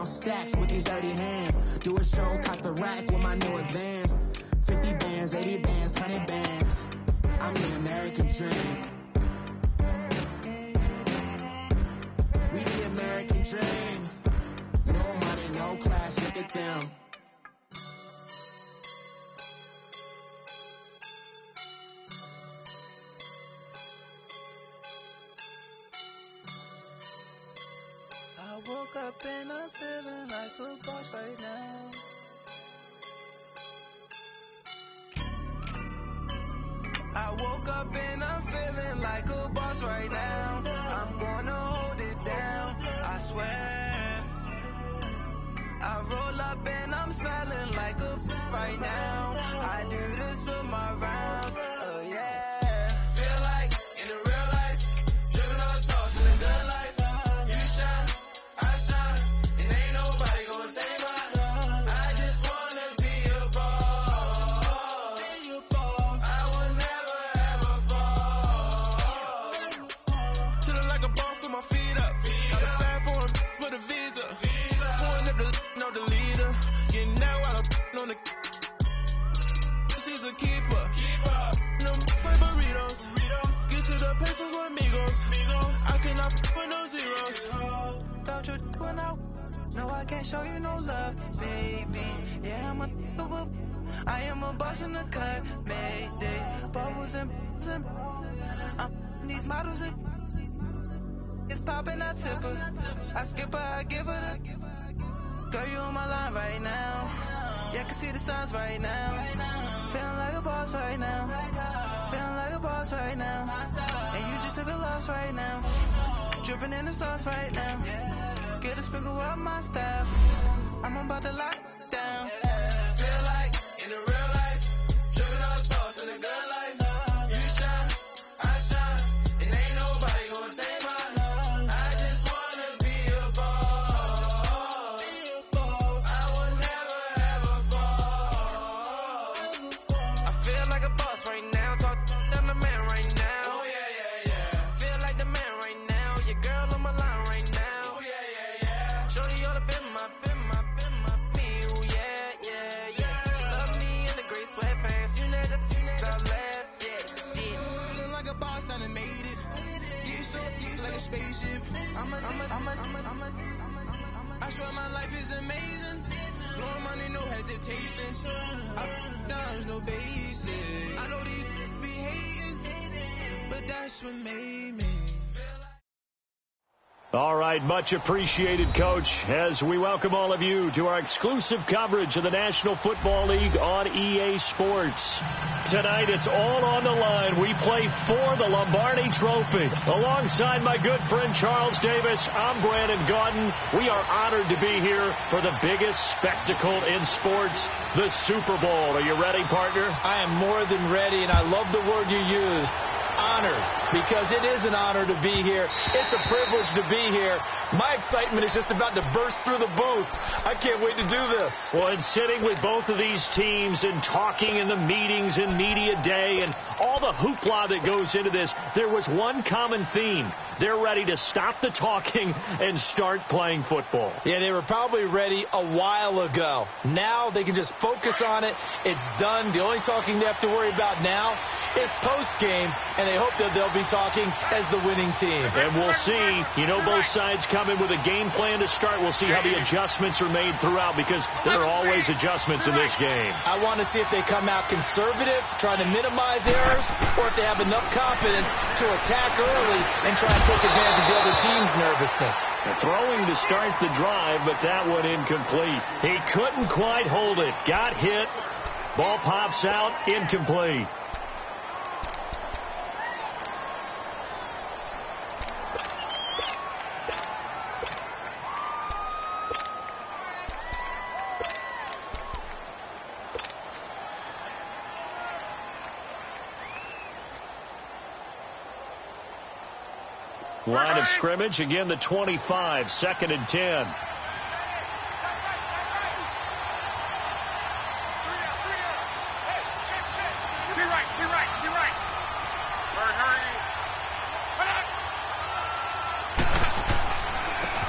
count stacks with these dirty hands. Do a show, cock the rack with my new advance. 50 bands, 80 bands, 100 bands. I'm the American dream. We the American dream. No money, no class, look at them. I woke up and I'm feeling like a boss right now. I woke up and I'm feeling like a boss right now. I'm gonna hold it down, I swear. I roll up and I'm smelling like a right now. I do this for my rounds, oh yeah. Feel like in the real life, driven all stars in the good life. You shine, I shine, and ain't nobody gonna take mine. I just wanna be a boss. I will never ever fall. Chillin' like a boss with my feet up. Got a bag for a visa. Pulling up know the leader. Getting that while I'm on the. She's a keeper. No burritos. Get to the pesos with amigos. I cannot with no zeros. Don't you when no, I can't show you no love, baby. Yeah, I am a boss in the cut, mayday. Bubbles and these models are. It's popping, I tip her. I skip her, I give her the. Girl, you on my line right now. Yeah, I can see the signs right now. Feeling like a boss right now. Feeling like a boss right now. And you just took a loss right now. Dripping in the sauce right now. Get a sprinkle up my style. I'm about to lock down. Feel like in the real life, dripping all sauce in the good life. You shine, I shine, and ain't nobody gonna take mine. I just wanna be a boss. I will never ever fall. I feel like a boss right now. Talk to the man right now. Oh yeah, yeah, yeah. Feel like the man right now. Your girl on my line right now. Oh yeah, yeah, yeah. Shorty oughta been my me. Oh yeah, yeah, yeah. She love me in the gray sweatpants. You know that I left, yeah. Feeling like a boss, I done made it. Get so deep like a spaceship. I swear my life is amazing. Blowing money, no hesitation. There's no basic. I know these be hating, but that's what made me. All right, much appreciated, Coach, as we welcome all of you to our exclusive coverage of the National Football League on EA Sports. Tonight, it's all on the line. We play for the Lombardi Trophy. Alongside my good friend Charles Davis, I'm Brandon Gaudin. We are honored to be here for the biggest spectacle in sports, the Super Bowl. Are you ready, partner? I am more than ready, and I love the word you used. Honored, because it is an honor to be here. It's a privilege to be here. My excitement is just about to burst through the booth. I can't wait to do this. Well, and sitting with both of these teams and talking in the meetings and media day and all the hoopla that goes into this, there was one common theme. They're ready to stop the talking and start playing football. Yeah, they were probably ready a while ago. Now they can just focus on it. It's done. The only talking they have to worry about now is post-game, and they hope that they'll be talking as the winning team. And we'll see. You know, both sides come in with a game plan to start. We'll see how the adjustments are made throughout, because there are always adjustments in this game. I want to see if they come out conservative, trying to minimize errors, or if they have enough confidence to attack early and try and take advantage of the other team's nervousness. Throwing to start the drive, but that one incomplete. He couldn't quite hold it. Got hit. Ball pops out. Incomplete. Line of scrimmage, again the 25, 2nd and 10.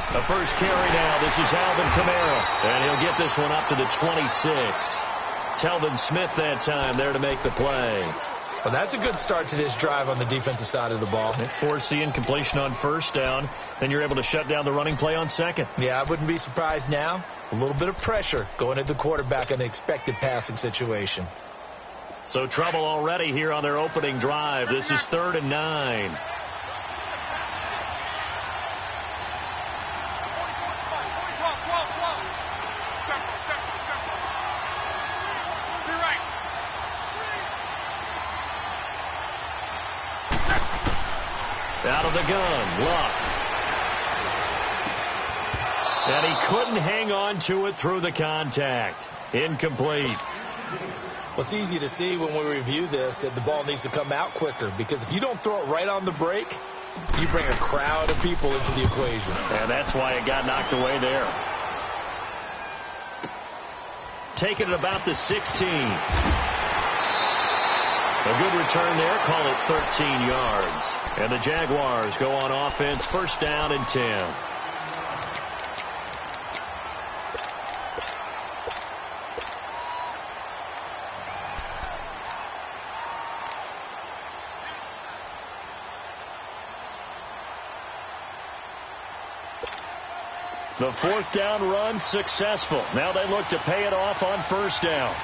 A first carry now. This is Alvin Kamara. And he'll get this one up to the 26. Telvin Smith that time there to make the play. Well, that's a good start to this drive on the defensive side of the ball. Force the incompletion on first down. Then you're able to shut down the running play on second. Yeah, I wouldn't be surprised now. A little bit of pressure going at the quarterback in an expected passing situation. So trouble already here on their opening drive. This is 3rd and 9. Out of the gun, Luck. And he couldn't hang on to it through the contact. Incomplete. Well, it's easy to see when we review this that the ball needs to come out quicker, because if you don't throw it right on the break, you bring a crowd of people into the equation. And that's why it got knocked away there. Taking it about the 16. A good return there. Call it 13 yards. And the Jaguars go on offense, 1st down and 10. The 4th down run successful. Now they look to pay it off on 1st down.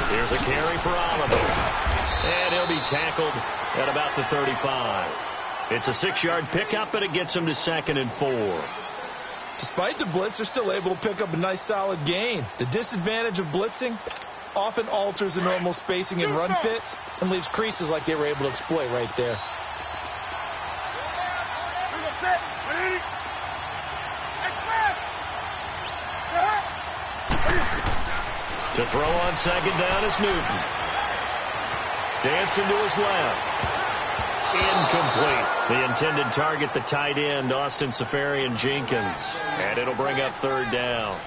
Here's a carry for Oliver. And he'll be tackled at about the 35. It's a 6-yard pickup, and it gets him to 2nd and 4. Despite the blitz, they're still able to pick up a nice solid gain. The disadvantage of blitzing often alters the normal spacing and run fits and leaves creases like they were able to exploit right there. To throw on 2nd down is Newton. Dancing to his left. Incomplete. The intended target, the tight end, Austin Seferian-Jenkins. And it'll bring up 3rd down.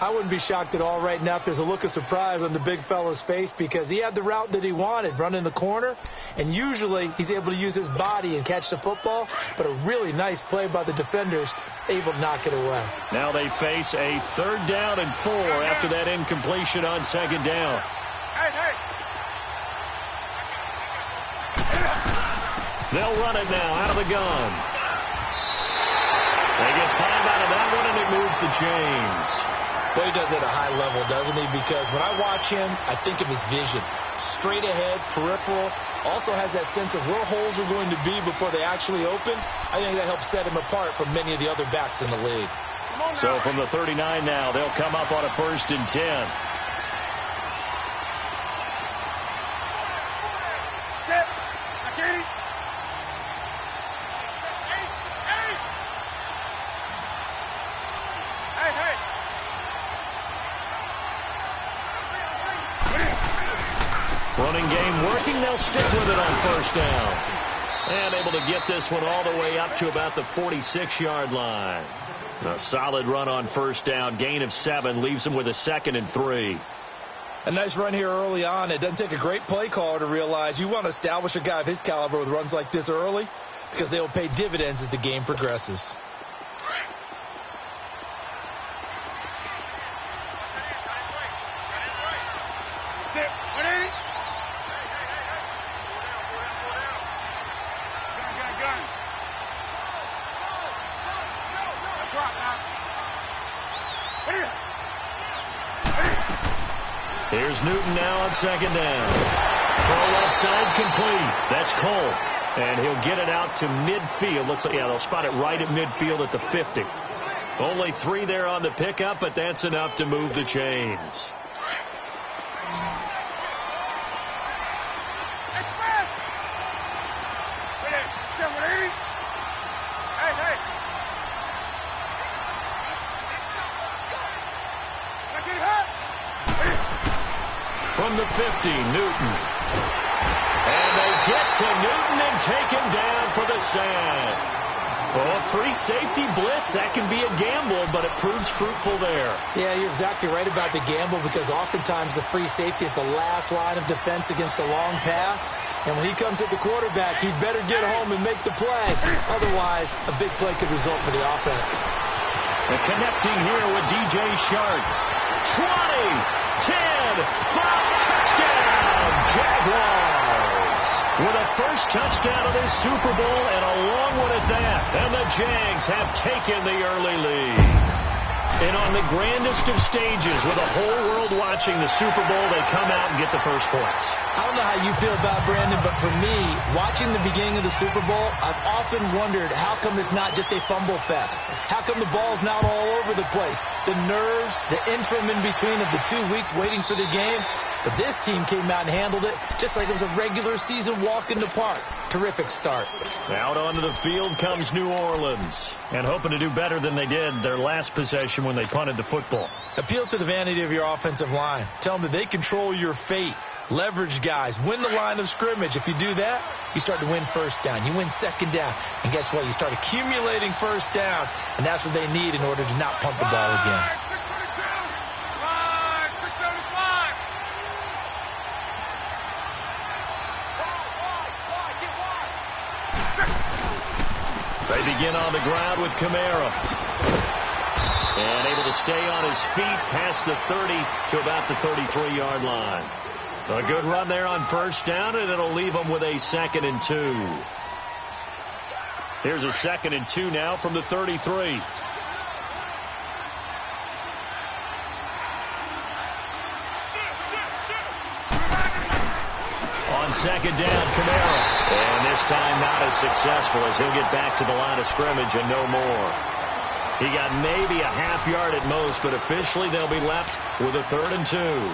I wouldn't be shocked at all right now if there's a look of surprise on the big fella's face, because he had the route that he wanted, running the corner, and usually he's able to use his body and catch the football, but a really nice play by the defenders, able to knock it away. Now they face a 3rd down and 4 after that incompletion on 2nd down. They'll run it now out of the gun. They get 5 out of that one, and it moves the chains. Boy, he does it at a high level, doesn't he? Because when I watch him, I think of his vision. Straight ahead, peripheral. Also has that sense of where holes are going to be before they actually open. I think that helps set him apart from many of the other backs in the league. So from the 39 now, they'll come up on a 1st and 10. Running game working. They'll stick with it on 1st down. And able to get this one all the way up to about the 46-yard line. A solid run on 1st down. Gain of 7 leaves them with a 2nd and 3. A nice run here early on. It doesn't take a great play caller to realize you want to establish a guy of his caliber with runs like this early, because they will pay dividends as the game progresses. Here's Newton now on 2nd down. Throw left side complete. That's Cole. And he'll get it out to midfield. Looks like, yeah, they'll spot it right at midfield at the 50. Only 3 there on the pickup, but that's enough to move the chains. From the 50, Newton. And they get to Newton and take him down for the sack. Oh, free safety blitz, that can be a gamble, but it proves fruitful there. Yeah, you're exactly right about the gamble because oftentimes the free safety is the last line of defense against a long pass. And when he comes at the quarterback, he'd better get home and make the play. Otherwise, a big play could result for the offense. And connecting here with DJ Shark. 20, 10, 5, touchdown, Jaguars. With a first touchdown of this Super Bowl and a long one at that. And the Jags have taken the early lead. And on the grandest of stages, with the whole world watching the Super Bowl, they come out and get the first points. I don't know how you feel about Brandon, but for me, watching the beginning of the Super Bowl, I've often wondered how come it's not just a fumble fest? How come the ball's not all over the place? The nerves, the interim in between of the 2 weeks waiting for the game. But this team came out and handled it just like it was a regular season walk in the park. Terrific start. Out onto the field comes New Orleans. And hoping to do better than they did their last possession when they punted the football. Appeal to the vanity of your offensive line. Tell them that they control your fate. Leverage guys. Win the line of scrimmage. If you do that, you start to win first down. You win second down. And guess what? You start accumulating first downs. And that's what they need in order to not punt the ball again. They begin on the ground with Kamara. And able to stay on his feet past the 30 to about the 33-yard line. A good run there on first down, and it'll leave them with a 2nd and 2. Here's a 2nd and 2 now from the 33. On second down, Kamara. And this time not as successful as he'll get back to the line of scrimmage and no more. He got maybe a half yard at most, but officially they'll be left with a 3rd and 2.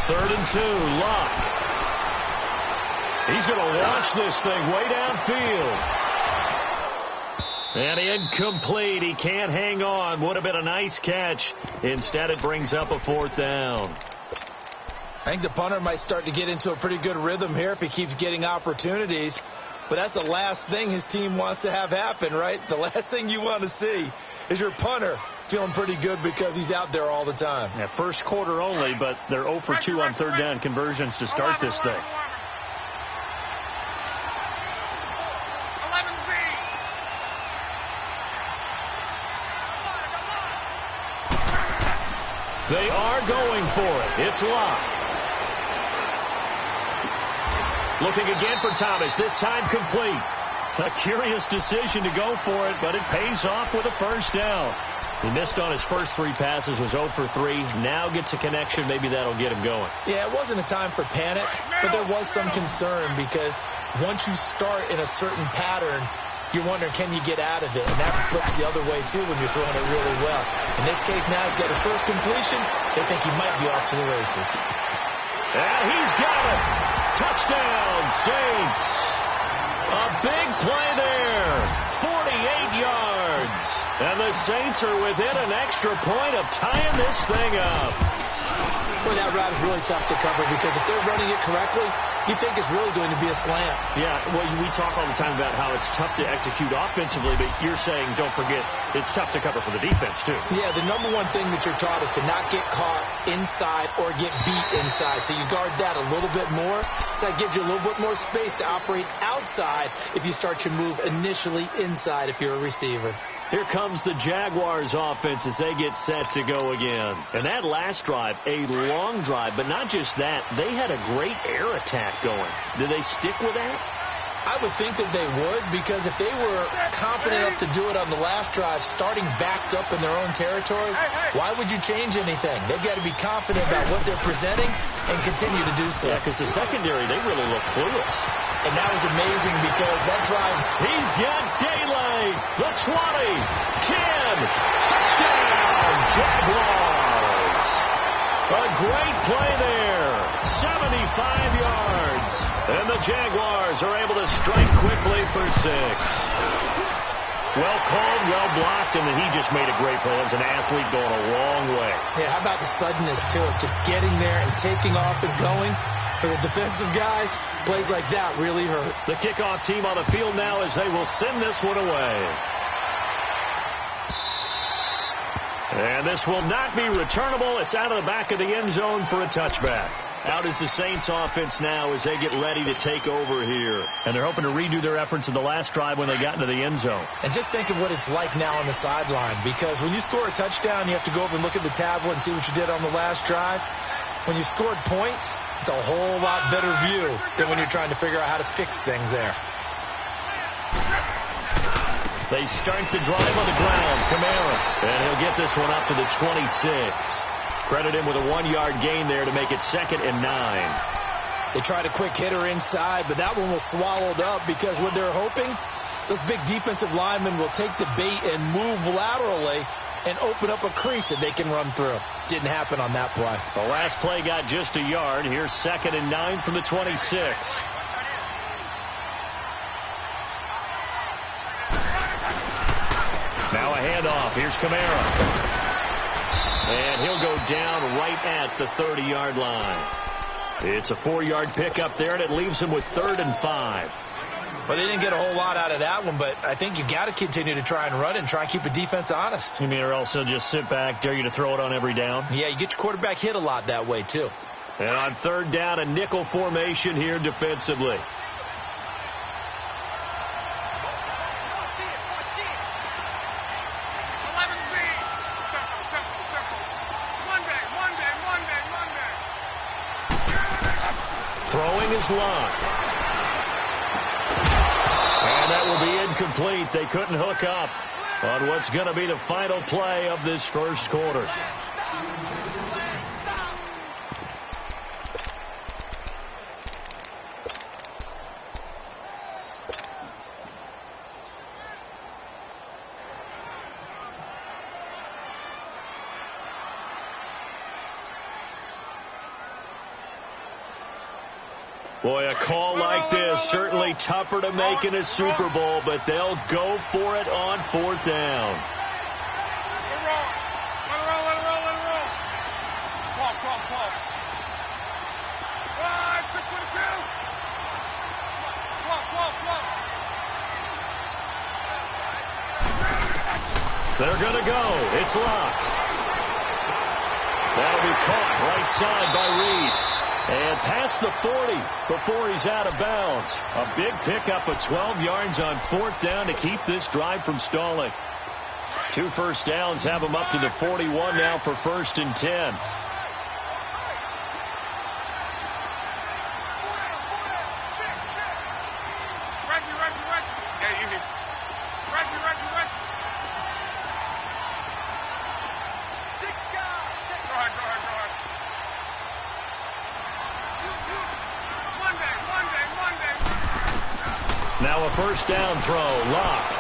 Third and 2, Luck. He's going to launch this thing way downfield. And incomplete. He can't hang on. Would have been a nice catch. Instead, it brings up a 4th down. I think the punter might start to get into a pretty good rhythm here if he keeps getting opportunities. But that's the last thing his team wants to have happen, right? The last thing you want to see is your punter feeling pretty good because he's out there all the time. Yeah, first quarter only, but they're 0 for 2 on 3rd down conversions to start this thing. They are going for it. It's Locke. Looking again for Thomas, this time complete. A curious decision to go for it, but it pays off with a first down. He missed on his first 3 passes, was 0 for 3. Now gets a connection. Maybe that'll get him going. Yeah, it wasn't a time for panic, but there was some concern because once you start in a certain pattern, you're wondering, can you get out of it? And that flips the other way, too, when you're throwing it really well. In this case, now he's got his first completion. They think he might be off to the races. And he's got it. Touchdown, Saints. A big play there. 48 yards. And the Saints are within an extra point of tying this thing up. Boy, that route is really tough to cover because if they're running it correctly, you think it's really going to be a slant. Yeah, well, we talk all the time about how it's tough to execute offensively, but you're saying, don't forget, it's tough to cover for the defense, too. Yeah, the number one thing that you're taught is to not get caught inside or get beat inside. So you guard that a little bit more. So that gives you a little bit more space to operate outside if you start your move initially inside if you're a receiver. Here comes the Jaguars offense as they get set to go again. And that last drive, a long drive, but not just that. They had a great air attack going. Did they stick with that? I would think that they would, because if they were confident enough to do it on the last drive, starting backed up in their own territory, why would you change anything? They've got to be confident about what they're presenting and continue to do so. Yeah, because the secondary, they really look clueless. And that was amazing because that drive... He's got daylight. The 20, 10, touchdown, Jaguars. A great play there. 75 yards. And the Jaguars are able to strike quickly for 6. Well called, well blocked, and he just made a great play. As an athlete going a long way. Yeah, how about the suddenness, too? Just getting there and taking off and going. For the defensive guys, plays like that really hurt. The kickoff team on the field now as they will send this one away. And this will not be returnable. It's out of the back of the end zone for a touchback. Out is the Saints offense now as they get ready to take over here. And they're hoping to redo their efforts in the last drive when they got into the end zone. And just think of what it's like now on the sideline, because when you score a touchdown, you have to go over and look at the tablet and see what you did on the last drive. When you scored points, it's a whole lot better view than when you're trying to figure out how to fix things there. They start the drive on the ground. Kamara. And he'll get this one up to the 26. Credit him with a 1-yard gain there to make it 2nd and 9. They tried a quick hitter inside, but that one was swallowed up because what they're hoping, those big defensive linemen will take the bait and move laterally and open up a crease that they can run through. Didn't happen on that play. The last play got just a yard. Here's 2nd and 9 from the 26. Now a handoff. Here's Kamara. And he'll go down right at the 30-yard line. It's a 4-yard pickup there, and it leaves him with 3rd and 5. Well, they didn't get a whole lot out of that one, but I think you got to continue to try and run it and try and keep the defense honest. You mean or else they'll just sit back, dare you to throw it on every down? Yeah, you get your quarterback hit a lot that way, too. And on 3rd down, a nickel formation here defensively. Throwing is Locke. And that will be incomplete. They couldn't hook up on what's going to be the final play of this first quarter. Boy, a call like this, certainly tougher to make in a Super Bowl, but they'll go for it on 4th down. Let it roll. Pull. 5, 6, 22. They're going to go. It's Locke. That'll be caught right side by Reed. And past the 40 before he's out of bounds. A big pickup of 12 yards on 4th down to keep this drive from stalling. 2 first downs have him up to the 41 now for 1st and 10. Now a first down throw. Locke.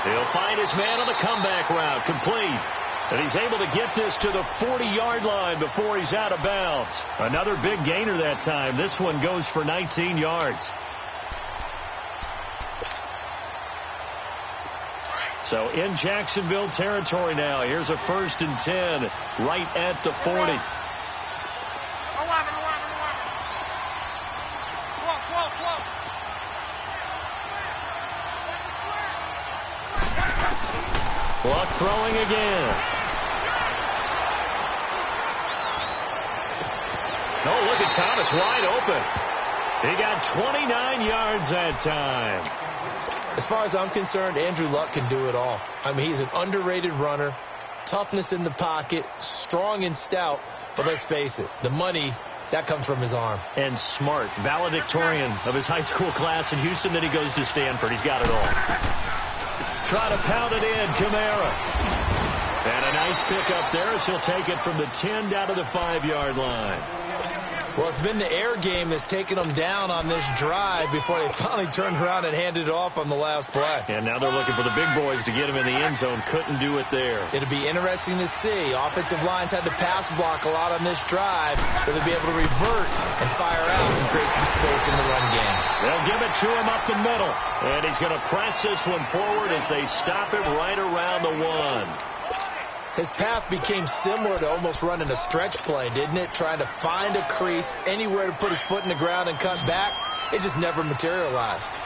He'll find his man on the comeback route. Complete. And he's able to get this to the 40-yard line before he's out of bounds. Another big gainer that time. This one goes for 19 yards. So in Jacksonville territory now. Here's a 1st and 10 right at the 40. Clock throwing again. Oh, look at Thomas wide open. He got 29 yards that time. As far as I'm concerned, Andrew Luck can do it all. I mean, he's an underrated runner, toughness in the pocket, strong and stout. But let's face it, the money That comes from his arm. And smart. Valedictorian of his high school class in Houston. Then he goes to Stanford. He's got it all. Try to pound it in. Kamara. And a nice pickup there as he'll take it from the 10 down to the 5-yard line. Well, it's been the air game that's taken them down on this drive before they finally turned around and handed it off on the last play. And now they're looking for the big boys to get him in the end zone. Couldn't do it there. It'll be interesting to see. Offensive lines had to pass block a lot on this drive, but they'll be able to revert and fire out and create some space in the run game. They'll give it to him up the middle. And he's going to press this one forward as they stop him right around the 1. His path became similar to almost running a stretch play, didn't it? Trying to find a crease, anywhere to put his foot in the ground and cut back. It just never materialized.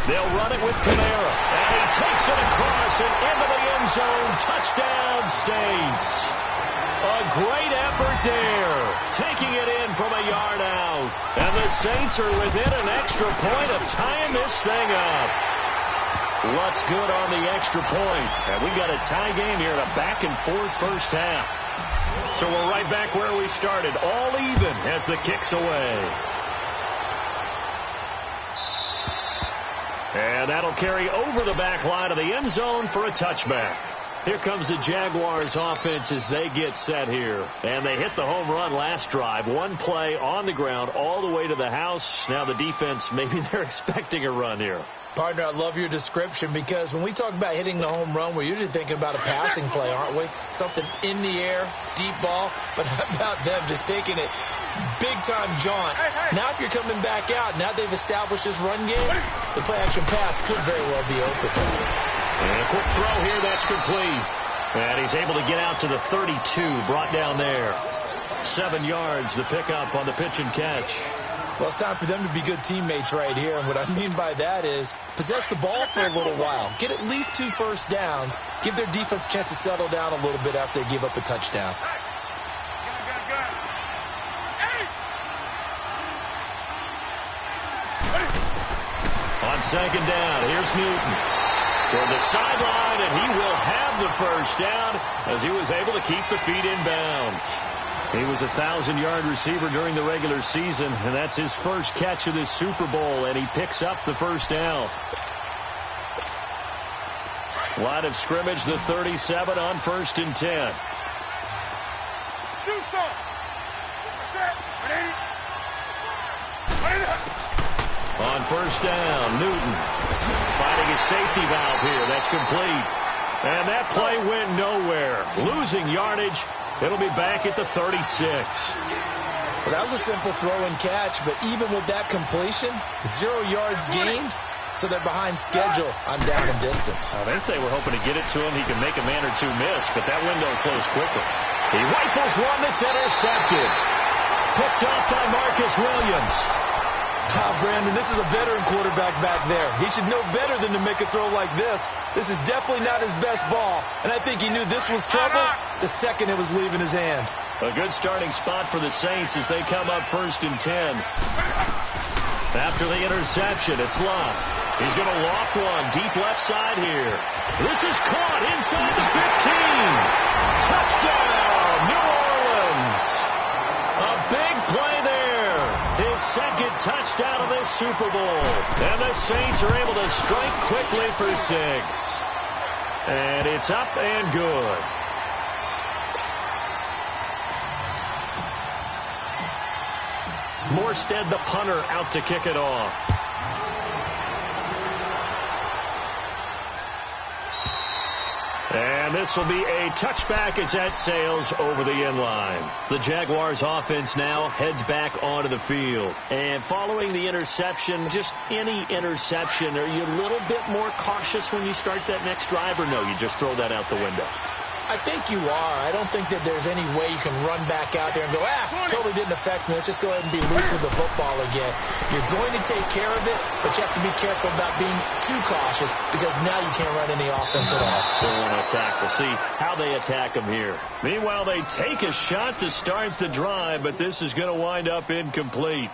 They'll run it with Kamara. And he takes it across and into the end zone. Touchdown, Saints. A great effort there. Taking it in from a yard out. And the Saints are within an extra point of tying this thing up. What's good on the extra point? And we got a tie game here in a back-and-forth first half. So we're right back where we started. All even as the kick's away. And that'll carry over the back line of the end zone for a touchback. Here comes the Jaguars offense as they get set here. And they hit the home run last drive. One play on the ground all the way to the house. Now the defense, maybe they're expecting a run here. Partner, I love your description because when we talk about hitting the home run, we're usually thinking about a passing play, aren't we? Something in the air, deep ball. But how about them just taking it big-time jaunt? Now if you're coming back out, now they've established this run game, the play-action pass could very well be open. And a quick throw here, that's complete. And he's able to get out to the 32, brought down there. 7 yards, the pickup on the pitch and catch. Well, it's time for them to be good teammates right here. And what I mean by that is possess the ball for a little while. Get at least 2 first downs. Give their defense a chance to settle down a little bit after they give up a touchdown. On second down, here's Newton. Toward the sideline, and he will have the first down as he was able to keep the feet in bounds. He was a 1,000-yard receiver during the regular season, and that's his first catch of this Super Bowl, and he picks up the first down. Line of scrimmage, the 37 on 1st and 10. On first down, Newton finding his safety valve here. That's complete. And that play went nowhere. Losing yardage. It'll be back at the 36. Well, that was a simple throw and catch, but even with that completion, 0 yards gained, so they're behind schedule on down and distance. I think they were hoping to get it to him. He could make a man or two miss, but that window closed quickly. He rifles one that's intercepted. Picked off by Marcus Williams. Brandon, this is a veteran quarterback back there. He should know better than to make a throw like this. This is definitely not his best ball, and I think he knew this was trouble the second it was leaving his hand. A good starting spot for the Saints as they come up 1st and 10. After the interception, it's Love. He's going to loft one deep left side here. This is caught inside the 15. Touchdown, New Orleans. A big play there. His second touchdown of this Super Bowl. And the Saints are able to strike quickly for 6. And it's up and good. Morstead, the punter, out to kick it off. And this will be a touchback as that sails over the end line. The Jaguars offense now heads back onto the field. And following the interception, just any interception, are you a little bit more cautious when you start that next drive, or no, you just throw that out the window? I think you are. I don't think that there's any way you can run back out there and go, totally didn't affect me. Let's just go ahead and be loose with the football again. You're going to take care of it, but you have to be careful about being too cautious because now you can't run any offense at all. Still want to attack. We'll see how they attack them here. Meanwhile, they take a shot to start the drive, but this is going to wind up incomplete.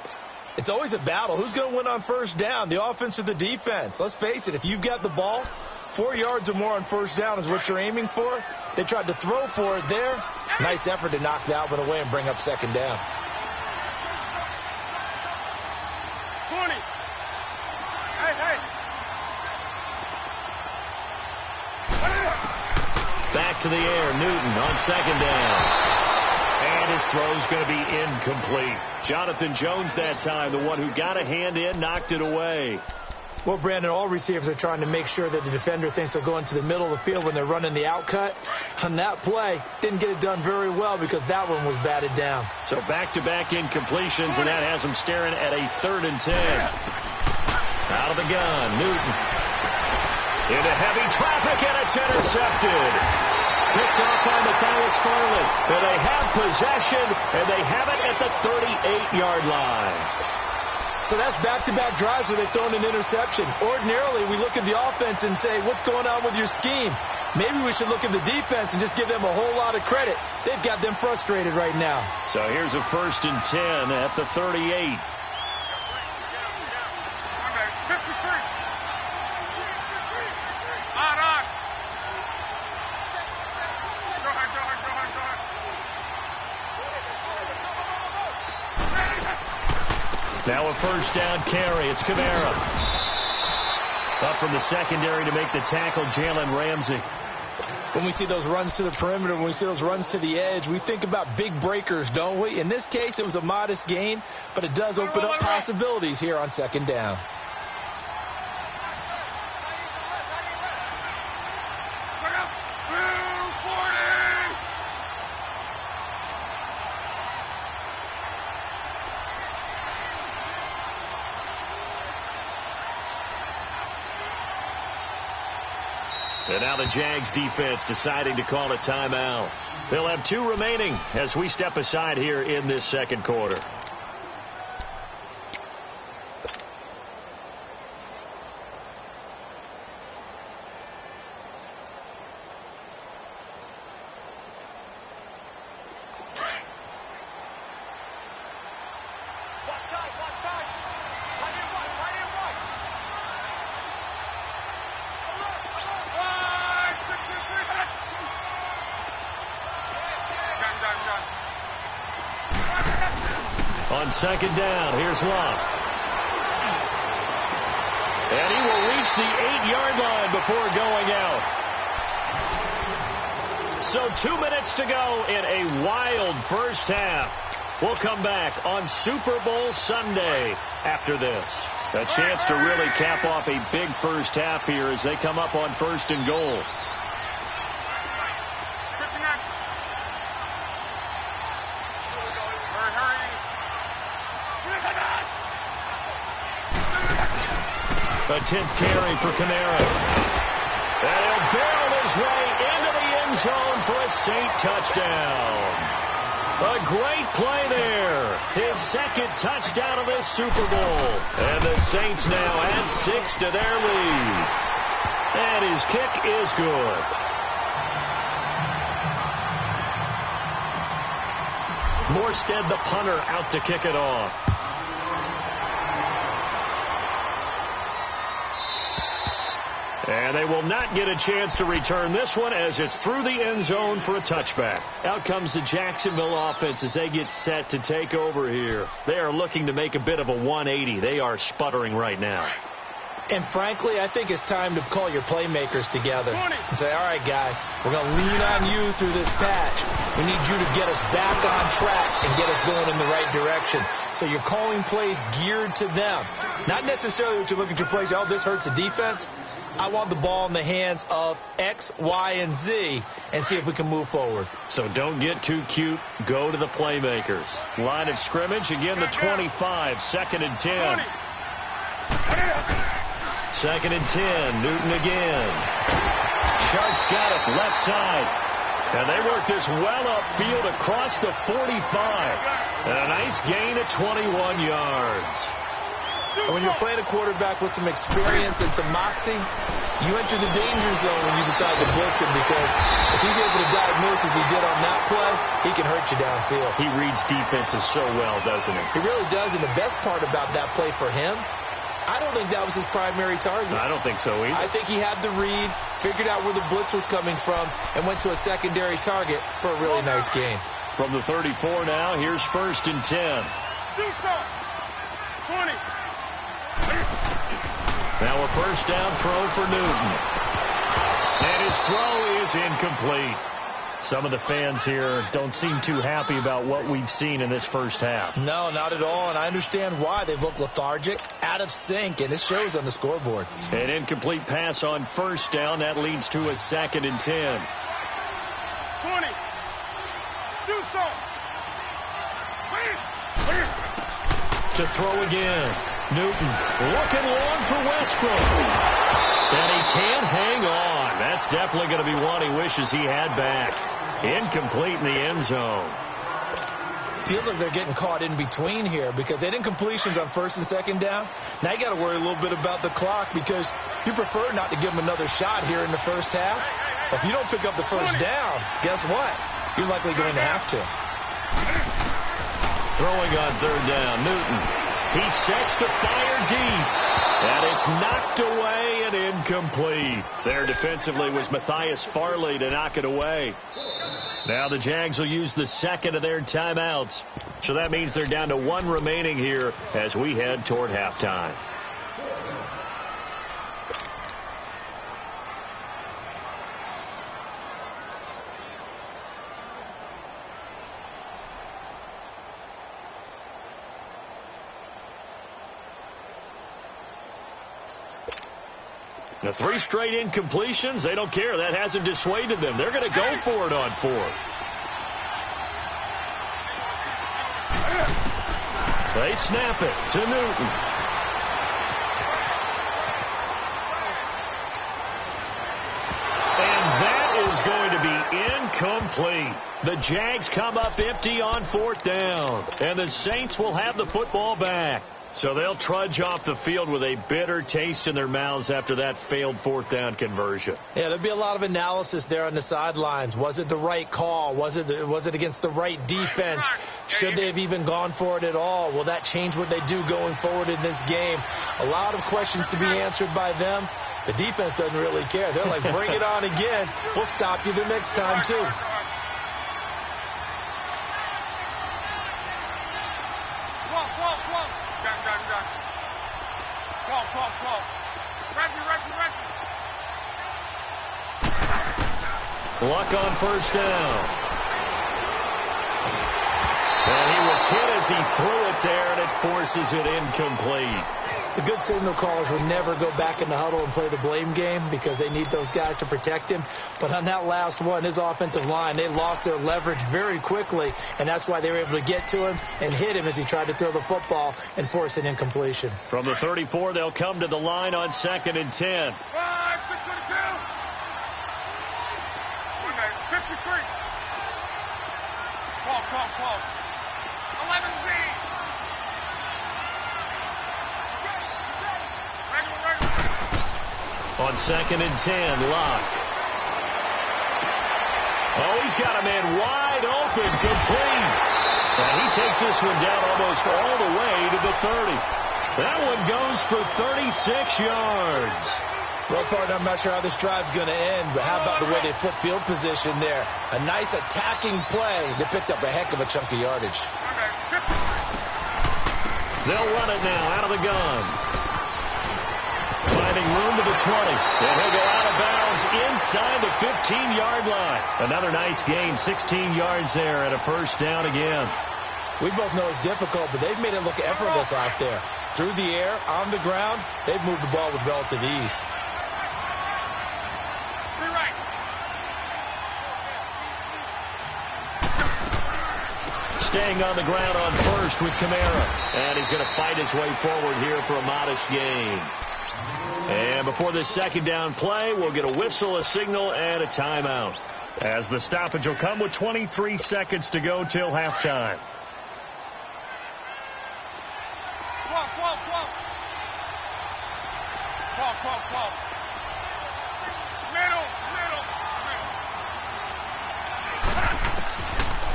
It's always a battle. Who's going to win on first down, the offense or the defense? Let's face it, if you've got the ball, 4 yards or more on first down is what you're aiming for. They tried to throw for it there. Nice effort to knock that one away and bring up second down. 20. Hey. Back to the air, Newton on second down. And his throw's going to be incomplete. Jonathan Jones that time, the one who got a hand in, knocked it away. Well, Brandon, all receivers are trying to make sure that the defender thinks they'll go into the middle of the field when they're running the outcut. On that play, didn't get it done very well because that one was batted down. So back-to-back incompletions, and that has them staring at a 3rd and 10. Out of the gun, Newton. Into heavy traffic, and it's intercepted. Picked off by Matthias Farley. And they have possession, and they have it at the 38-yard line. So that's back-to-back drives where they've thrown an interception. Ordinarily, we look at the offense and say, what's going on with your scheme? Maybe we should look at the defense and just give them a whole lot of credit. They've got them frustrated right now. So here's a 1st and 10 at the 38. 53. On. Go ahead. Now a 1st down carry. It's Kamara. Up from the secondary to make the tackle, Jalen Ramsey. When we see those runs to the perimeter, when we see those runs to the edge, we think about big breakers, don't we? In this case, it was a modest gain, but it does open up possibilities here on second down. And now the Jags defense deciding to call a timeout. They'll have 2 remaining as we step aside here in this second quarter. On second down, here's Love. And he will reach the 8-yard line before going out. So 2 minutes to go in a wild first half. We'll come back on Super Bowl Sunday after this. A chance to really cap off a big first half here as they come up on 1st and goal. A 10th carry for Kamara. And he'll barrel his way into the end zone for a Saint touchdown. A great play there. His 2nd touchdown of this Super Bowl. And the Saints now add 6 to their lead. And his kick is good. Morstead, the punter, out to kick it off. And they will not get a chance to return this one as it's through the end zone for a touchback. Out comes the Jacksonville offense as they get set to take over here. They are looking to make a bit of a 180. They are sputtering right now. And frankly, I think it's time to call your playmakers together and say, all right, guys, we're going to lean on you through this patch. We need you to get us back on track and get us going in the right direction. So you're calling plays geared to them. Not necessarily what you look at your plays, oh, this hurts the defense. I want the ball in the hands of X, Y, and Z and see if we can move forward. So don't get too cute. Go to the playmakers. Line of scrimmage, again, the 25. 2nd and 10. 2nd and 10. Newton again. Sharks got it left side. And they work this well upfield across the 45. And a nice gain at 21 yards. And when you're playing a quarterback with some experience and some moxie, you enter the danger zone when you decide to blitz him, because if he's able to diagnose as he did on that play, he can hurt you downfield. He reads defenses so well, doesn't he? He really does, and the best part about that play for him I don't think that was his primary target. I don't think so either. I think he had the read, figured out where the blitz was coming from, and went to a secondary target for a really nice gain. From the 34 now, here's 1st and 10. 20. Now a first down throw for Newton. And his throw is incomplete. Some of the fans here don't seem too happy about what we've seen in this first half. No, not at all, and I understand why. They look lethargic, out of sync, and it shows on the scoreboard. An incomplete pass on first down. That leads to a 2nd and 10. 20. To throw again. Newton looking long for Westbrook. And he can't hang on. That's definitely going to be one he wishes he had back. Incomplete in the end zone. Feels like they're getting caught in between here because they didn't completions on 1st and 2nd down. Now you got to worry a little bit about the clock because you prefer not to give them another shot here in the first half. If you don't pick up the first down, guess what? You're likely going to have to. Throwing on 3rd down, Newton. He sets to fire deep. And it's knocked away and incomplete. There defensively was Matthias Farley to knock it away. Now the Jags will use the 2nd of their timeouts. So that means they're down to 1 remaining here as we head toward halftime. The 3 straight incompletions, they don't care. That hasn't dissuaded them. They're going to go for it on 4th. They snap it to Newton. And that is going to be incomplete. The Jags come up empty on 4th down. And the Saints will have the football back. So they'll trudge off the field with a bitter taste in their mouths after that failed 4th down conversion. Yeah, there'll be a lot of analysis there on the sidelines. Was it the right call? Was it against the right defense? Should they have even gone for it at all? Will that change what they do going forward in this game? A lot of questions to be answered by them. The defense doesn't really care. They're like, bring it on again. We'll stop you the next time, too. Luck on 1st down. And he was hit as he threw it there, and it forces it incomplete. The good signal callers would never go back in the huddle and play the blame game because they need those guys to protect him. But on that last one, his offensive line, they lost their leverage very quickly, and that's why they were able to get to him and hit him as he tried to throw the football and force an incompletion. From the 34, they'll come to the line on 2nd and 10. 5, 6, 22. 53. 12. 11Z. On 2nd and 10, Locke. Oh, he's got a man wide open, complete. And he takes this one down almost all the way to the 30. That one goes for 36 yards. Well, partner, I'm not sure how this drive's going to end, but how about the way they flip field position there? A nice attacking play. They picked up a heck of a chunk of yardage. They'll run it now out of the gun. Finding room to the 20. And he'll go out of bounds inside the 15-yard line. Another nice gain, 16 yards there and a first down again. We both know it's difficult, but they've made it look effortless out there. Through the air, on the ground, they've moved the ball with relative ease. Staying on the ground on first with Kamara. And he's going to fight his way forward here for a modest gain. And before this 2nd down play, we'll get a whistle, a signal, and a timeout. As the stoppage will come with 23 seconds to go till halftime. 12. Middle.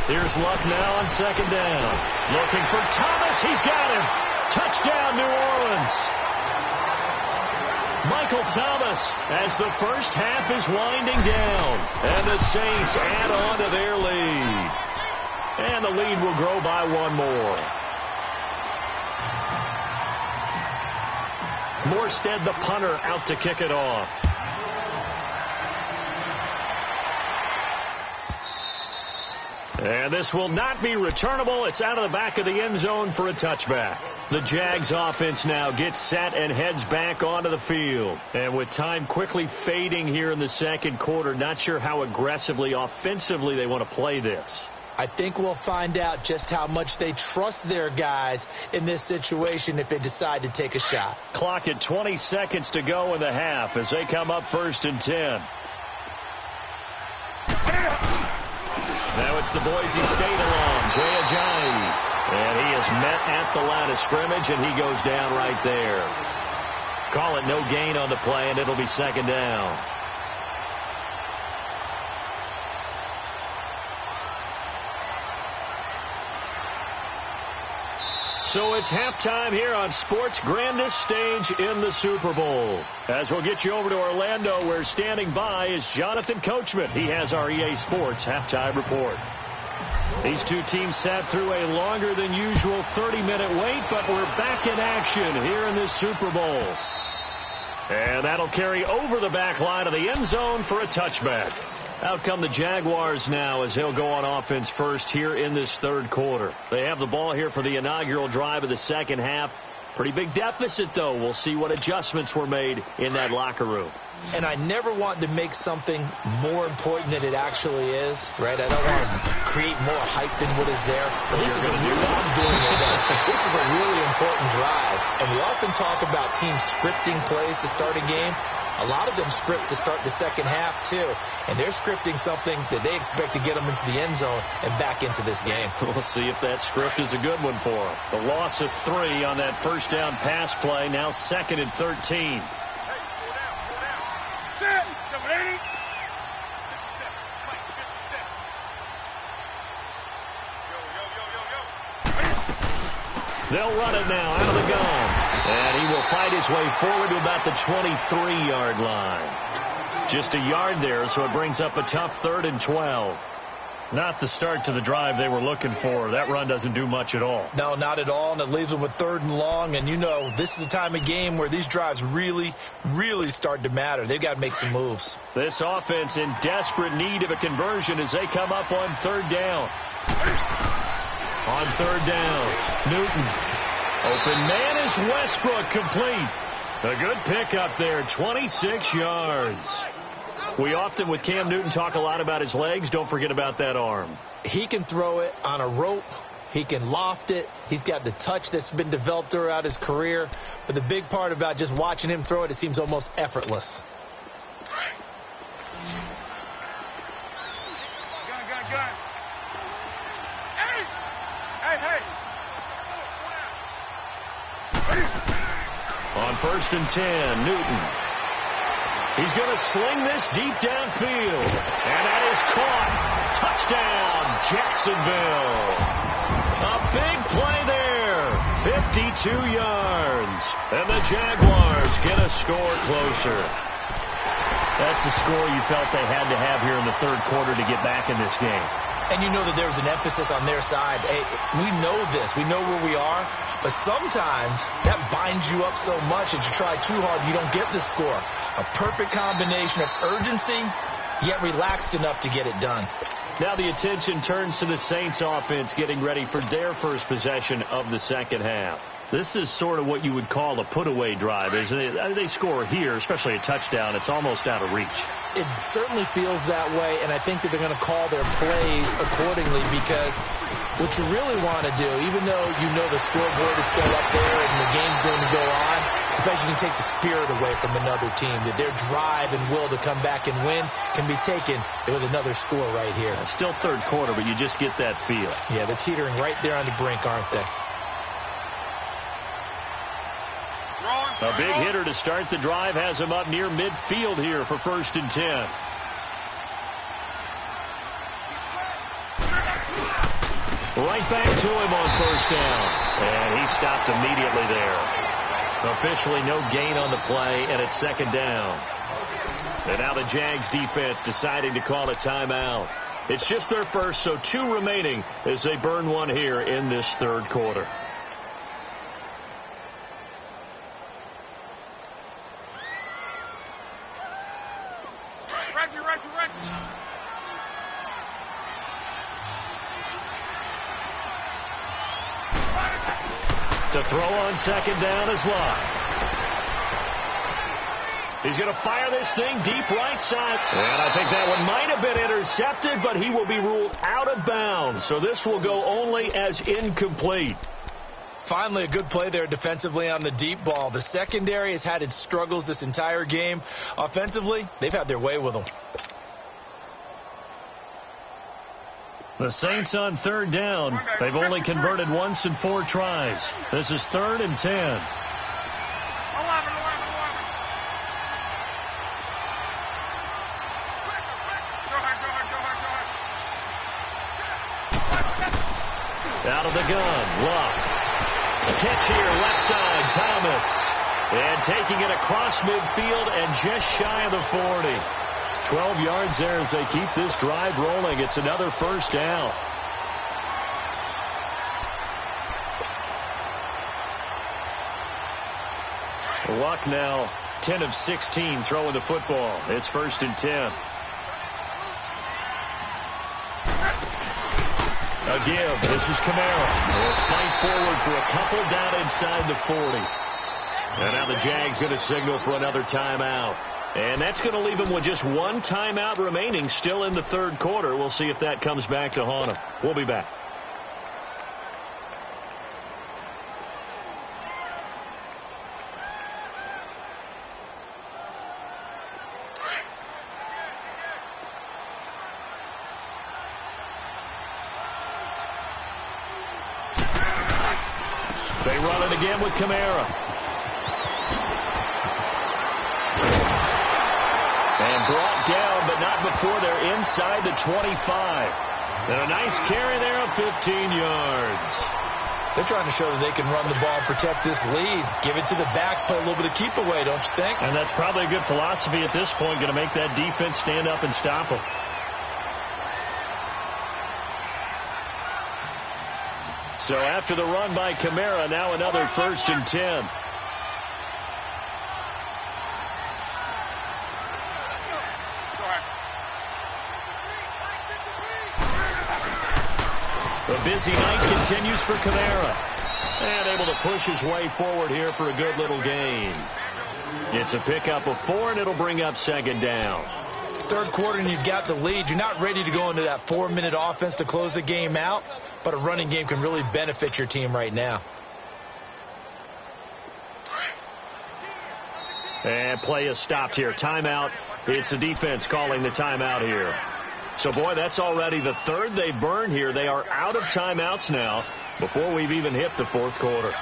Here's Luck now on 2nd down. Looking for Thomas. He's got him. Touchdown, New Orleans. Michael Thomas as the first half is winding down. And the Saints add on to their lead. And the lead will grow by one more. Morstead, the punter, out to kick it off. And this will not be returnable. It's out of the back of the end zone for a touchback. The Jags offense now gets set and heads back onto the field. And with time quickly fading here in the second quarter, not sure how aggressively, offensively they want to play this. I think we'll find out just how much they trust their guys in this situation if they decide to take a shot. Clock at 20 seconds to go in the half as they come up 1st and 10. Now it's the Boise State alum, Jay Ajayi. And he is met at the line of scrimmage, and he goes down right there. Call it no gain on the play, and it'll be 2nd down. So it's halftime here on sports' grandest stage in the Super Bowl. As we'll get you over to Orlando, where standing by is Jonathan Coachman. He has our EA Sports halftime report. These two teams sat through a longer than usual 30-minute wait, but we're back in action here in this Super Bowl. And that'll carry over the back line of the end zone for a touchback. Out come the Jaguars now as they'll go on offense first here in this third quarter. They have the ball here for the inaugural drive of the second half. Pretty big deficit, though. We'll see what adjustments were made in that locker room. And I never want to make something more important than it actually is, right? I don't want to create more hype than what is there. But this is a really, I'm doing it then. This is a really important drive. And we often talk about teams scripting plays to start a game. A lot of them script to start the second half, too. And they're scripting something that they expect to get them into the end zone and back into this game. We'll see if that script is a good one for them. The loss of 3 on that first down pass play. Now 2nd and 13. They'll run it now out of the gun. And he will fight his way forward to about the 23-yard line. Just a yard there, so it brings up a tough 3rd and 12. Not the start to the drive they were looking for. That run doesn't do much at all. No, not at all, and it leaves them with 3rd and long. And, you know, this is the time of game where these drives really, really start to matter. They've got to make some moves. This offense in desperate need of a conversion as they come up on 3rd down. On 3rd down, Newton. Open man is Westbrook, complete. A good pickup there, 26 yards. We often, with Cam Newton, talk a lot about his legs. Don't forget about that arm. He can throw it on a rope. He can loft it. He's got the touch that's been developed throughout his career. But the big part about just watching him throw it seems almost effortless. Gun. Hey. On 1st and 10, Newton. He's going to sling this deep downfield. And that is caught. Touchdown, Jacksonville. A big play there. 52 yards. And the Jaguars get a score closer. That's the score you felt they had to have here in the third quarter to get back in this game. And you know that there's an emphasis on their side. Hey, we know this. We know where we are. But sometimes that binds you up so much that you try too hard, you don't get the score. A perfect combination of urgency, yet relaxed enough to get it done. Now the attention turns to the Saints offense getting ready for their first possession of the second half. This is sort of what you would call a put-away drive, isn't it? They score here, especially a touchdown. It's almost out of reach. It certainly feels that way, and I think that they're going to call their plays accordingly because what you really want to do, even though you know the scoreboard is still up there and the game's going to go on, in fact, you can take the spirit away from another team, that their drive and will to come back and win can be taken with another score right here. Still third quarter, but you just get that feel. Yeah, they're teetering right there on the brink, aren't they? A big hitter to start the drive has him up near midfield here for 1st and 10. Right back to him on 1st down. And he stopped immediately there. Officially no gain on the play, and it's second down. And now the Jags defense deciding to call a timeout. It's just their first, so 2 remaining as they burn one here in this third quarter. To throw on second down is Locke. He's going to fire this thing deep right side. And I think that one might have been intercepted, but he will be ruled out of bounds. So this will go only as incomplete. Finally, a good play there defensively on the deep ball. The secondary has had its struggles this entire game. Offensively, they've had their way with them. The Saints on third down. They've only converted once in 4 tries. This is 3rd and 10. 11. Out of the gun, Locke. Catch here, left side, Thomas. And taking it across midfield and just shy of the 40. 12 yards there as they keep this drive rolling. It's another first down. Luck now 10 of 16 throwing the football. It's 1st and 10. A give. This is Kamara. They'll fight forward for a couple down inside the 40. And now the Jags going to signal for another timeout. And that's going to leave them with just 1 timeout remaining still in the third quarter. We'll see if that comes back to haunt them. We'll be back. They run it again with Kamara. And brought down, but not before they're inside the 25. And a nice carry there of 15 yards. They're trying to show that they can run the ball and protect this lead. Give it to the backs, play a little bit of keep away, don't you think? And that's probably a good philosophy at this point, going to make that defense stand up and stop them. So after the run by Kamara, now another 1st and 10. The busy night continues for Kamara. And able to push his way forward here for a good little gain. It's a pickup of 4, and it'll bring up second down. Third quarter, and you've got the lead. You're not ready to go into that 4-minute offense to close the game out, but a running game can really benefit your team right now. And play is stopped here. Timeout. It's the defense calling the timeout here. So, boy, that's already the 3rd they've burned here. They are out of timeouts now before we've even hit the 4th quarter.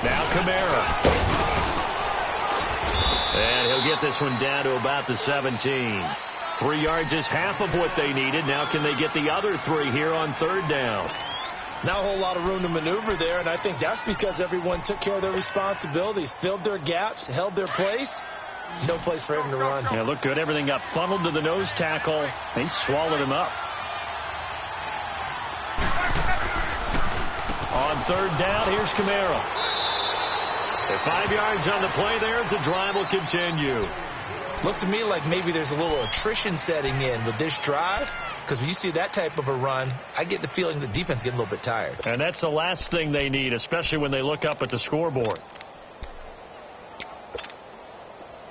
Now Kamara. And he'll get this one down to about the 17. 3 yards is half of what they needed. Now can they get the other 3 here on 3rd down? Not a whole lot of room to maneuver there, and I think that's because everyone took care of their responsibilities, filled their gaps, held their place. No place for him to run. Yeah, looked good. Everything got funneled to the nose tackle. He swallowed him up. On 3rd down, here's Kamara. At 5 yards on the play there as the drive will continue. Looks to me like maybe there's a little attrition setting in with this drive, because when you see that type of a run, I get the feeling the defense getting a little bit tired. And that's the last thing they need, especially when they look up at the scoreboard.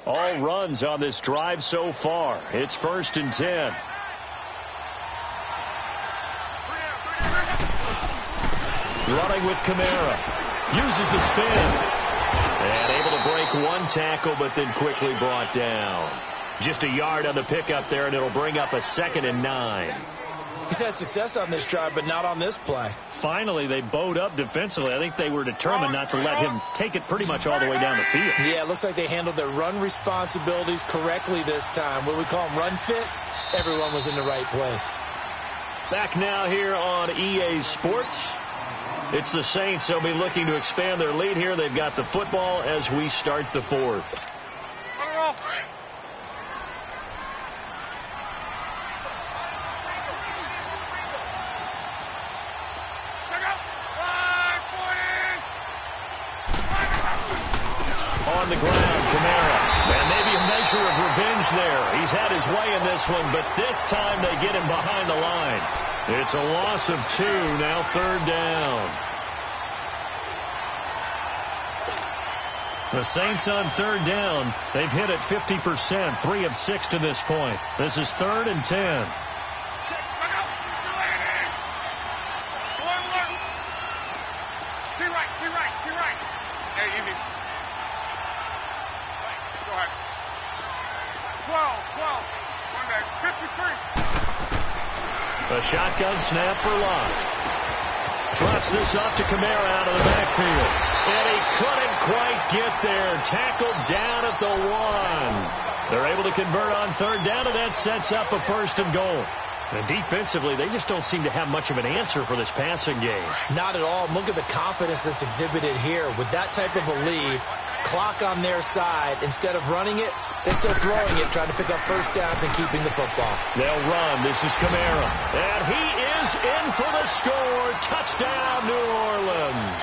All runs on this drive so far. It's 1st and 10. Running with Kamara. Uses the spin. And able to break 1 tackle, but then quickly brought down. Just a yard on the pickup there, and it'll bring up a 2nd and 9. He's had success on this drive, but not on this play. Finally, they bowed up defensively. I think they were determined not to let him take it pretty much all the way down the field. Yeah, it looks like they handled their run responsibilities correctly this time. What we call them run fits, everyone was in the right place. Back now here on EA Sports. It's the Saints. They'll be looking to expand their lead here. They've got the football as we start the fourth. On the ground, Kamara. And maybe a measure of revenge there. He's had his way in this one, but this time they get him behind the line. It's a loss of 2, now 3rd down. The Saints on 3rd down. They've hit it 50%, 3 of 6 to this point. This is 3rd and 10. Hey, easy. Go ahead. 12. One back. 53. A shotgun snap for Locke. Drops this off to Kamara out of the backfield. And he couldn't quite get there. Tackled down at the 1. They're able to convert on 3rd down, and that sets up a 1st and goal. And defensively, they just don't seem to have much of an answer for this passing game. Not at all. Look at the confidence that's exhibited here. With that type of a lead, clock on their side, instead of running it, they're still throwing it, trying to pick up 1st downs and keeping the football. They'll run. This is Kamara. And he is in for the score. Touchdown, New Orleans.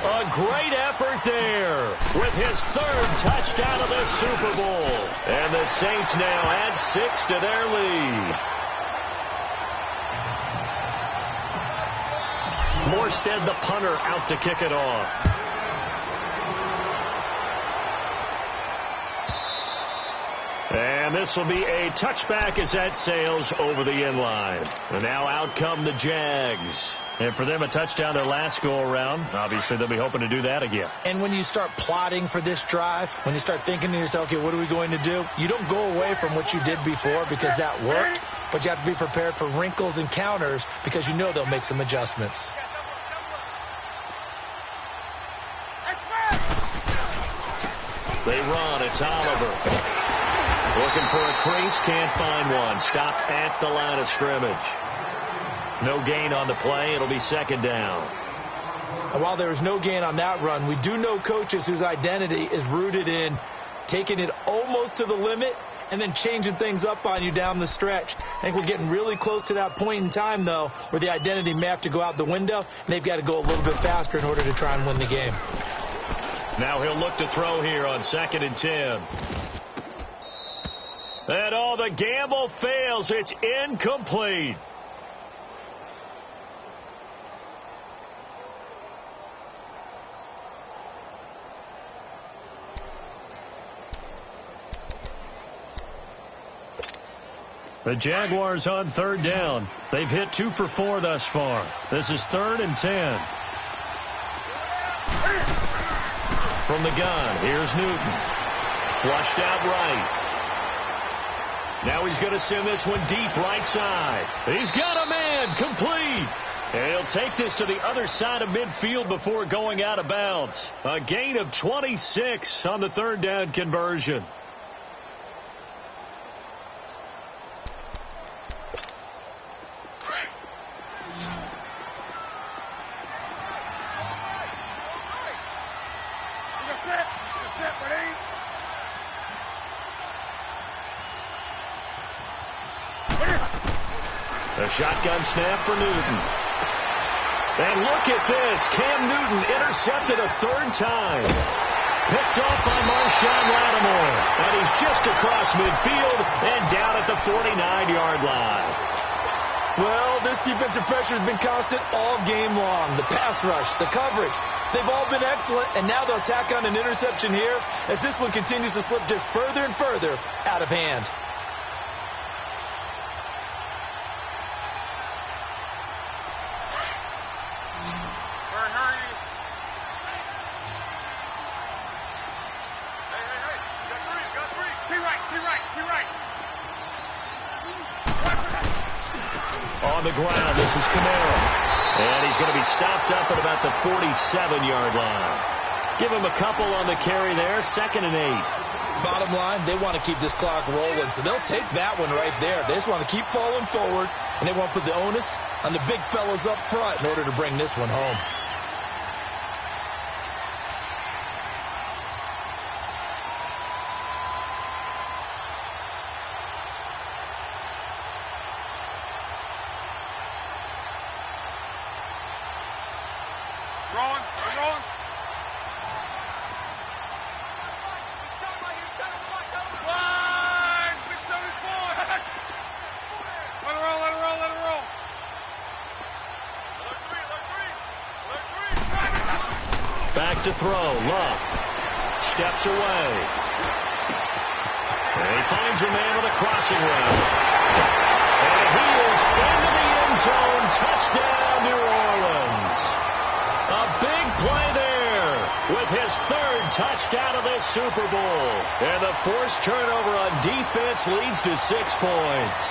A great effort there with his 3rd touchdown of the Super Bowl. And the Saints now add 6 to their lead. Morstead, the punter, out to kick it off. And this will be a touchback as that sails over the inline. And now out come the Jags. And for them, a touchdown their last go-around. Obviously, they'll be hoping to do that again. And when you start plotting for this drive, when you start thinking to yourself, okay, what are we going to do? You don't go away from what you did before because that worked. But you have to be prepared for wrinkles and counters because you know they'll make some adjustments. They run. It's Oliver. Looking for a crease. Can't find one. Stopped at the line of scrimmage. No gain on the play. It'll be 2nd down. And while there was no gain on that run, we do know coaches whose identity is rooted in taking it almost to the limit and then changing things up on you down the stretch. I think we're getting really close to that point in time, though, where the identity may have to go out the window, and they've got to go a little bit faster in order to try and win the game. Now he'll look to throw here on 2nd and 10. And the gamble fails. It's incomplete. The Jaguars on 3rd down. They've hit 2 for 4 thus far. This is 3rd and 10. From the gun, here's Newton. Flushed out right. Now he's going to send this one deep right side. He's got a man, complete. And he'll take this to the other side of midfield before going out of bounds. A gain of 26 on the 3rd down conversion. A shotgun snap for Newton. And look at this. Cam Newton intercepted a 3rd time. Picked off by Marshawn Lattimore. And he's just across midfield and down at the 49-yard line. Well, this defensive pressure has been constant all game long. The pass rush, the coverage, they've all been excellent. And now they'll tack on an interception here as this one continues to slip just further and further out of hand. On the ground, this is Kamara. And he's going to be stopped up at about the 47-yard line. Give him a couple on the carry there, 2nd and 8. Bottom line, they want to keep this clock rolling, so they'll take that one right there. They just want to keep falling forward, and they want to put the onus on the big fellas up front in order to bring this one home. Rolling. Line, 674. Let it roll. Back to throw. Love steps away. And he finds a man with a crossing route. And he is into the end zone. Touchdown, New Orleans. A big play there with his third touchdown of this Super Bowl. And the forced turnover on defense leads to 6 points.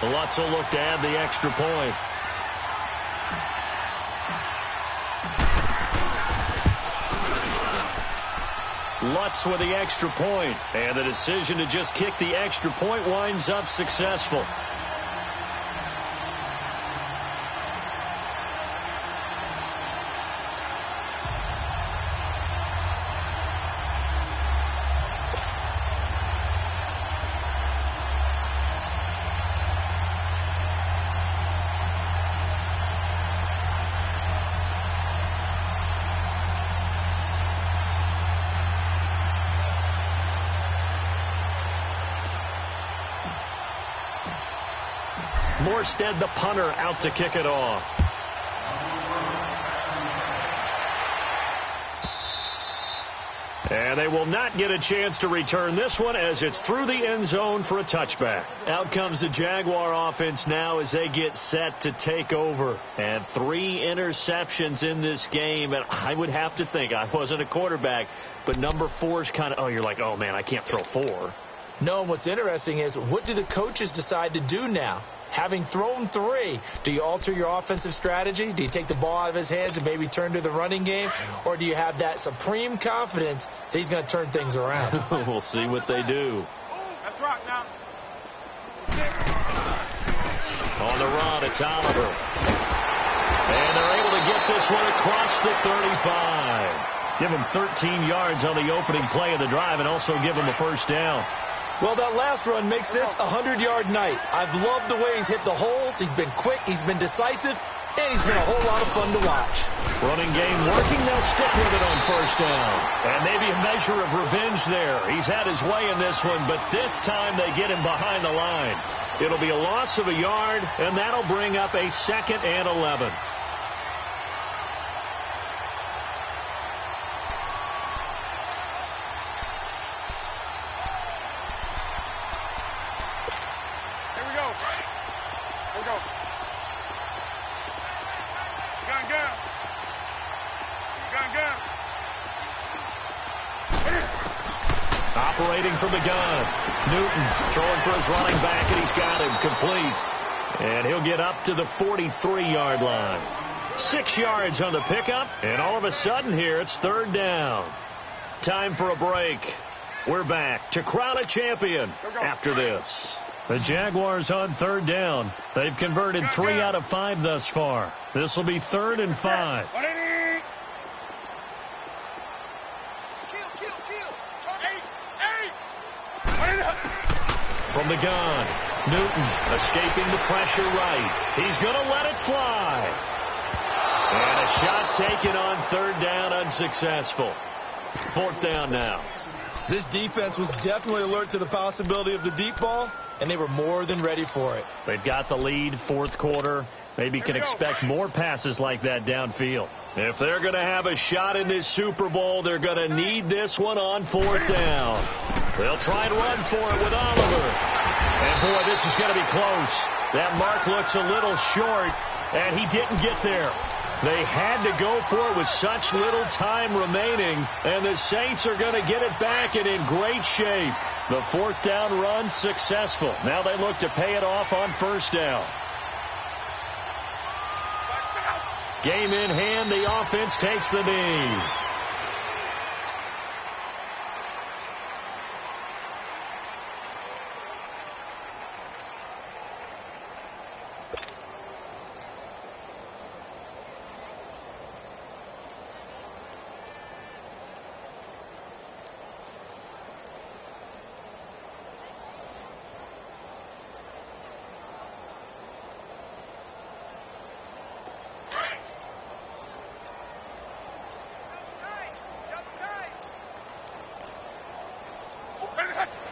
Lutz will look to add the extra point. Lutz with the extra point. And the decision to just kick the extra point winds up successful. Morstead, the punter, out to kick it off. And they will not get a chance to return this one as it's through the end zone for a touchback. Out comes the Jaguar offense now as they get set to take over. And 3 interceptions in this game. And I would have to think, I wasn't a quarterback, but number 4 is kind of, you're like, oh, man, I can't throw 4. No, and what's interesting is, what do the coaches decide to do now? Having thrown 3, do you alter your offensive strategy? Do you take the ball out of his hands and maybe turn to the running game? Or do you have that supreme confidence that he's going to turn things around? We'll see what they do. That's right now. On the run, it's Oliver. And they're able to get this one across the 35. Give him 13 yards on the opening play of the drive and also give him a first down. Well, that last run makes this a 100-yard night. I've loved the way he's hit the holes. He's been quick. He's been decisive. And he's been a whole lot of fun to watch. Running game working. They'll stick with it on first down. And maybe a measure of revenge there. He's had his way in this one, but this time they get him behind the line. It'll be a loss of a yard, and that'll bring up a 2nd and 11. Operating from the gun. Newton throwing for his running back, and he's got him complete. And he'll get up to the 43-yard line. 6 yards on the pickup, and all of a sudden here it's 3rd down. Time for a break. We're back to crown a champion after this. The Jaguars on 3rd down. They've converted 3 out of 5 thus far. This will be 3rd and 5. From the gun, Newton escaping the pressure right. He's going to let it fly. And a shot taken on 3rd down, unsuccessful. 4th down now. This defense was definitely alert to the possibility of the deep ball, and they were more than ready for it. They've got the lead, 4th quarter. Maybe can expect more passes like that downfield. If they're going to have a shot in this Super Bowl, they're going to need this one on 4th down. They'll try and run for it with Oliver. And, boy, this is going to be close. That mark looks a little short, and he didn't get there. They had to go for it with such little time remaining, and the Saints are going to get it back and in great shape. The 4th down run successful. Now they look to pay it off on 1st down. Game in hand, the offense takes the knee.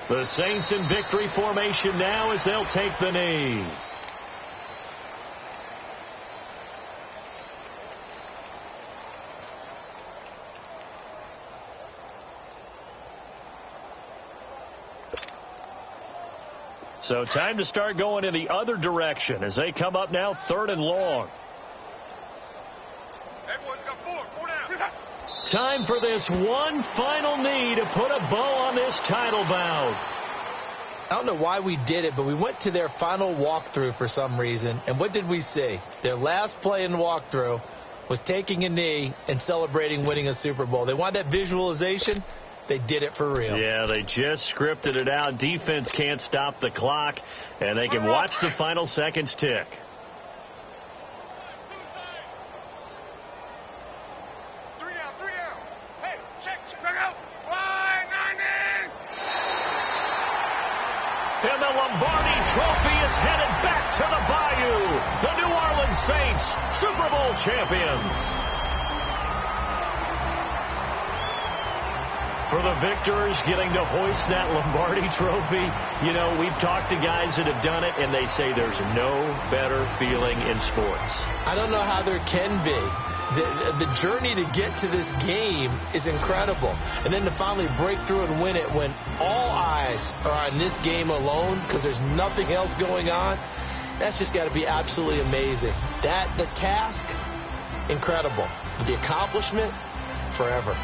The Saints in victory formation now as they'll take the knee. So time to start going in the other direction as they come up now 3rd and long. Everyone's got four down. Time for this one final knee to put a bow on this title bout. I don't know why we did it, but we went to their final walkthrough for some reason. And what did we see? Their last play in walkthrough was taking a knee and celebrating winning a Super Bowl. They wanted that visualization. They did it for real. Yeah, they just scripted it out. Defense can't stop the clock, and they can watch the final seconds tick. Three down. Hey, check out. Fly 90. And the Lombardi Trophy is headed back to the Bayou. The New Orleans Saints, Super Bowl champions. For the victors getting to hoist that Lombardi Trophy, you know, we've talked to guys that have done it, and they say there's no better feeling in sports. I don't know how there can be. The journey to get to this game is incredible. And then to finally break through and win it when all eyes are on this game alone because there's nothing else going on, that's just got to be absolutely amazing. The task, incredible. But the accomplishment, forever.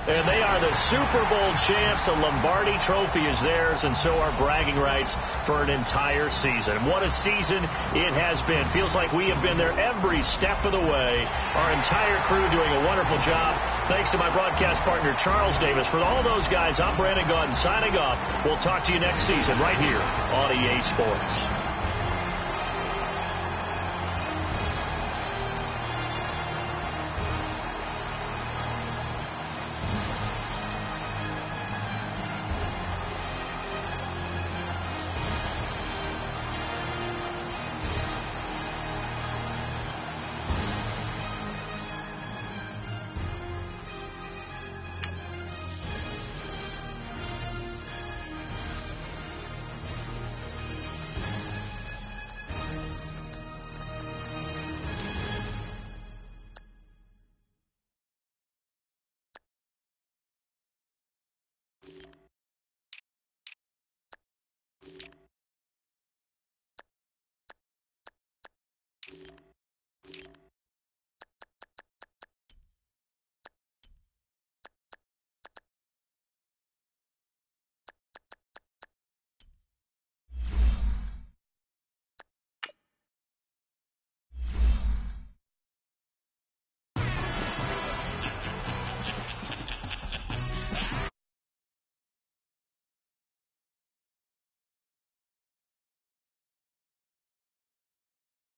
And they are the Super Bowl champs. The Lombardi Trophy is theirs, and so are bragging rights for an entire season. What a season it has been. Feels like we have been there every step of the way. Our entire crew doing a wonderful job. Thanks to my broadcast partner, Charles Davis. For all those guys, I'm Brandon Gaudin signing off. We'll talk to you next season right here on EA Sports.